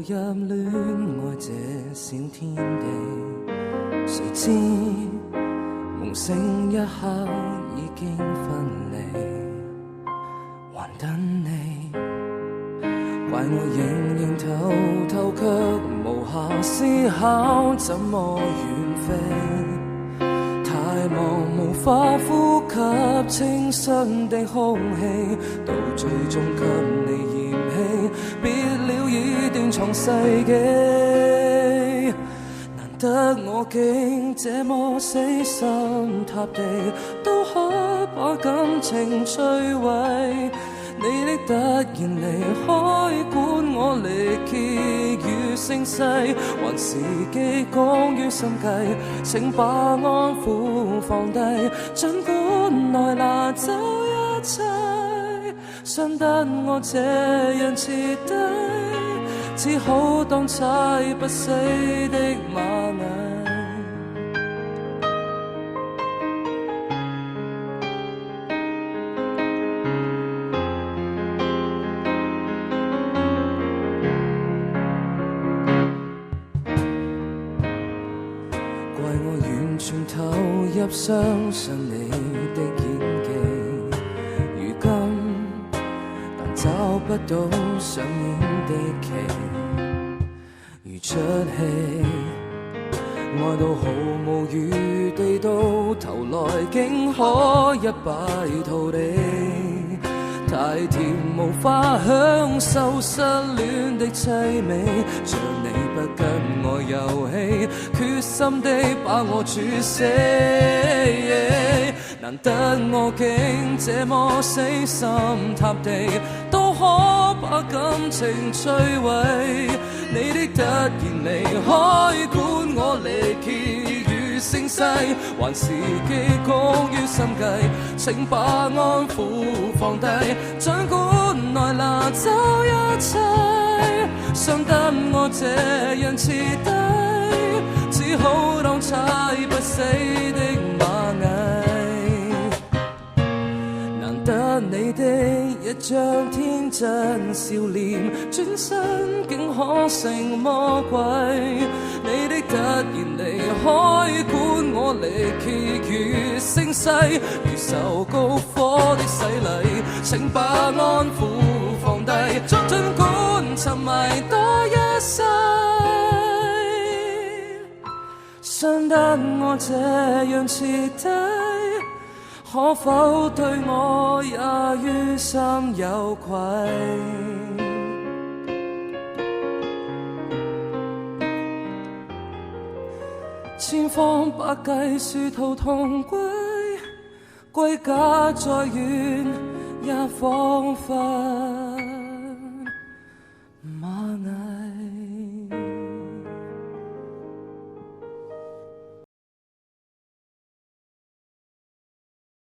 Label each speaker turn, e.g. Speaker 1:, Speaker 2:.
Speaker 1: 入戀愛這小天地，誰知夢醒一刻已經分離，還等你，怪我仍然偷偷卻無暇思考怎麼遠飛，太忙無法呼吸清新的空氣，到最終給你嫌棄，別了已斷腸世紀。難得我竟這麼死心塌地，都可把感情摧毀。你的突然離開，管我力竭與聲勢，還是記講於心計，請把安撫放低，儘管來拿走一切，傷得我這樣徹底，只好當踩不死的螞蟻。投入相信你的演技，如今但找不到上演的期，如出戲愛到毫無餘地，到頭來竟可一敗塗地，太甜無法享受失戀的凄美，像你不跟我遊戲，決心的把我處死，難得我竟這麼死心塌地，都可把感情摧毀。你的突然離開，管我力竭與聲勢，還是記講於心計，請把安撫放低，儘管來拿走一切，傷得我這樣徹底，只好當踩不死的螞蟻。難得你的一張天真笑臉，轉身竟可成魔鬼。你的突然離開，管我力竭與聲勢，如受高火的洗禮，請把安撫放低，儘管沉迷多一世，傷得我這樣徹底，可否對我也於心有愧？千方百計殊途同歸，歸家再遠也彷彿